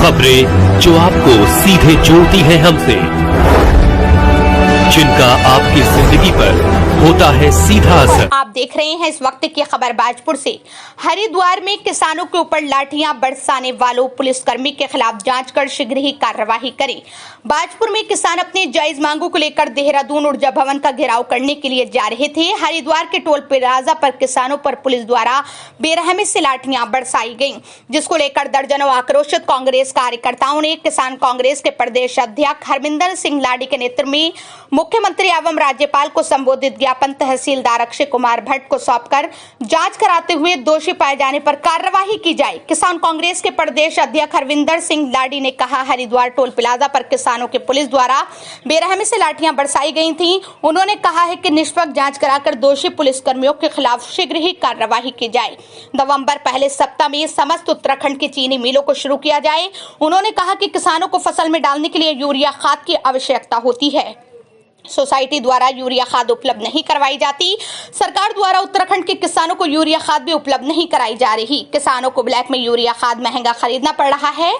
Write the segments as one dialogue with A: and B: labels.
A: खबरें जो आपको सीधे जोड़ती हैं हमसे, जिनका आपकी जिंदगी पर होता है सीधा असर।
B: आप देख रहे हैं इस वक्त की खबर बाजपुर से। हरिद्वार में किसानों के ऊपर लाठियां बरसाने वालों पुलिसकर्मी के खिलाफ जांच कर शीघ्र ही कार्रवाई करें। बाजपुर में किसान अपने जायज मांगों को लेकर देहरादून ऊर्जा भवन का घेराव करने के लिए जा रहे थे। हरिद्वार के टोल प्लाजा पर किसानों पर पुलिस द्वारा बेरहमी से लाठियां बरसाई गयी, जिसको लेकर दर्जनों आक्रोशित कांग्रेस कार्यकर्ताओं ने किसान कांग्रेस के प्रदेश अध्यक्ष हरविंदर सिंह लाडी के नेतृत्व में मुख्यमंत्री एवं राज्यपाल को संबोधित ज्ञापन तहसीलदार अक्षय कुमार भट्ट को सौंपकर जांच कराते हुए दोषी पाए जाने पर कार्रवाई की जाए। किसान कांग्रेस के प्रदेश अध्यक्ष हरविंदर सिंह लाडी ने कहा, हरिद्वार टोल प्लाजा पर किसानों के पुलिस द्वारा बेरहमी से लाठियां बरसाई गई थी। उन्होंने कहा है कि निष्पक्ष जांच कराकर दोषी पुलिसकर्मियों के खिलाफ शीघ्र ही कार्रवाई की जाए। नवंबर पहले सप्ताह में समस्त उत्तराखंड की चीनी मिलों को शुरू किया जाए। उन्होंने कहा कि किसानों को फसल में डालने के लिए यूरिया खाद की आवश्यकता होती है। सोसाइटी द्वारा यूरिया खाद उपलब्ध नहीं करवाई जाती। सरकार द्वारा उत्तराखंड के किसानों को यूरिया खाद भी उपलब्ध नहीं कराई जा रही। किसानों को ब्लैक में यूरिया खाद महंगा खरीदना पड़ रहा है।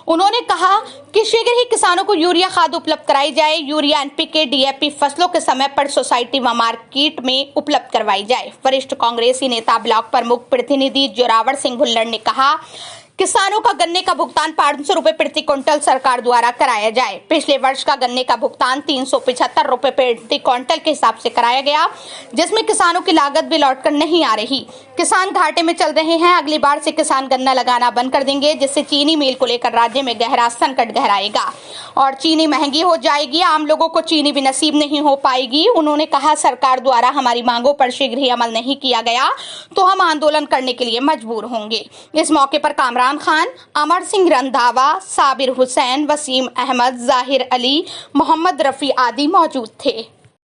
B: उन्होंने कहा कि शीघ्र ही किसानों को यूरिया खाद उपलब्ध कराई जाए। यूरिया, एनपीके, डीएपी फसलों के समय पर सोसाइटी व मार्केट में उपलब्ध करवाई जाए। वरिष्ठ कांग्रेसी नेता ब्लॉक प्रमुख प्रतिनिधि जोरावर सिंह भुल्लर ने कहा, किसानों का गन्ने का भुगतान 500 रुपए प्रति क्विंटल सरकार द्वारा कराया जाए। पिछले वर्ष का गन्ने का भुगतान 375 रुपए प्रति क्विंटल के हिसाब से कराया गया, जिसमें किसानों की लागत भी लौटकर नहीं आ रही। किसान घाटे में चल रहे हैं। अगली बार से किसान गन्ना लगाना बंद कर देंगे, जिससे चीनी मिल को लेकर राज्य में गहरा संकट गहराएगा और चीनी महंगी हो जाएगी। आम लोगों को चीनी भी नसीब नहीं हो पाएगी। उन्होंने कहा, सरकार द्वारा हमारी मांगों पर शीघ्र ही अमल नहीं किया गया तो हम आंदोलन करने के लिए मजबूर होंगे। इस मौके पर कामरान खान, अमर सिंह रंधावा, साबिर हुसैन, वसीम अहमद, जाहिर अली, मोहम्मद रफी आदि मौजूद थे।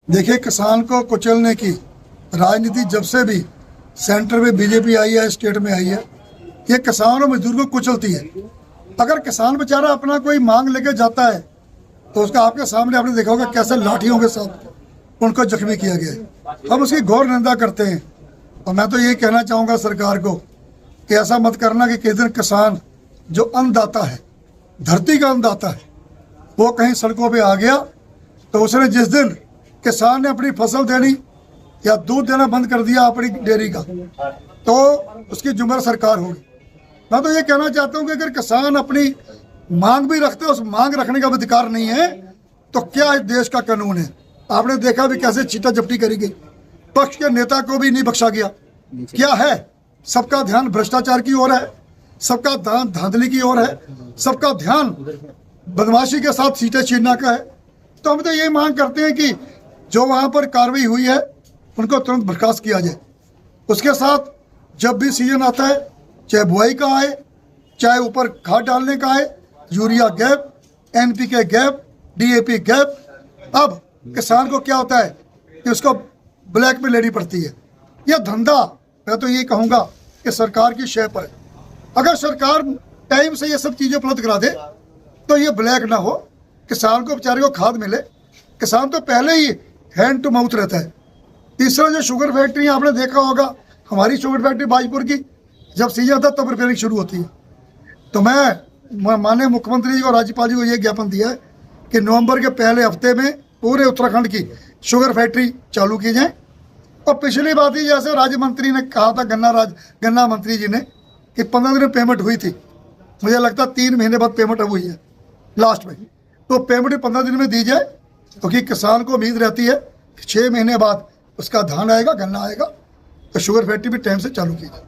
C: देखिए, किसान को कुचलने की राजनीति जब से भी सेंटर में बीजेपी आई है, स्टेट में आई है, ये किसान और मजदूर को कुचलती है। अगर किसान बेचारा अपना कोई मांग लेके जाता है तो उसका आपके सामने आपने देखा होगा कैसे लाठियों के साथ उनको जख्मी किया गया है। हम उसकी घोर निंदा करते हैं और मैं तो ये कहना चाहूँगा सरकार को कि ऐसा मत करना कि किसी दिन किसान जो अन्नदाता है, धरती का अन्नदाता है, वो कहीं सड़कों पे आ गया तो उसने जिस दिन किसान ने अपनी फसल देनी या दूध देना बंद कर दिया अपनी डेयरी का, तो उसकी जिम्मेदार सरकार होगी। मैं तो ये कहना चाहता हूँ कि अगर किसान अपनी मांग भी रखते, उस मांग रखने का अधिकार नहीं है तो क्या इस देश का कानून है? आपने देखा भी कैसे चीटा जब्ती करी गई, पक्ष के नेता को भी नहीं बख्शा गया। क्या है? सबका ध्यान भ्रष्टाचार की ओर है, सबका ध्यान धांधली की ओर है, सबका ध्यान बदमाशी के साथ सीटें छीनना का है। तो हम तो ये मांग करते हैं कि जो वहां पर कार्रवाई हुई है उनको तुरंत बर्खास्त किया जाए। उसके साथ जब भी सीजन आता है, चाहे बुआई का आए, चाहे ऊपर खाद डालने का आए, urea gap, NPK gap, DAP gap, अब किसान को क्या होता है कि उसको ब्लैक में लेनी पड़ती है। यह धंधा मैं तो ये कहूँगा कि सरकार की शय पर है। अगर सरकार टाइम से ये सब चीज़ें उपलब्ध करा दे तो ये ब्लैक ना हो, किसान को बेचारे को खाद मिले। किसान तो पहले ही हैंड टू माउथ रहता है। तीसरा, जो शुगर फैक्ट्री आपने देखा होगा, हमारी शुगर फैक्ट्री बाजपुर की जब सीजन था तब रिपेयरिंग शुरू होती है। तो मैं माननीय मुख्यमंत्री जी और राज्यपाल जी को ये ज्ञापन दिया है कि नवंबर के पहले हफ्ते में पूरे उत्तराखंड की शुगर फैक्ट्री चालू की जाए। और पिछली बात ही जैसे राज्य मंत्री ने कहा था, गन्ना मंत्री जी ने, कि 15 दिन में पेमेंट हुई थी। मुझे लगता है 3 महीने बाद पेमेंट अब हुई है लास्ट में। तो पेमेंट 15 दिन में दी जाए क्योंकि किसान को उम्मीद रहती है कि 6 महीने बाद उसका धान आएगा, गन्ना आएगा, तो शुगर फैक्ट्री भी टाइम से चालू की जाए।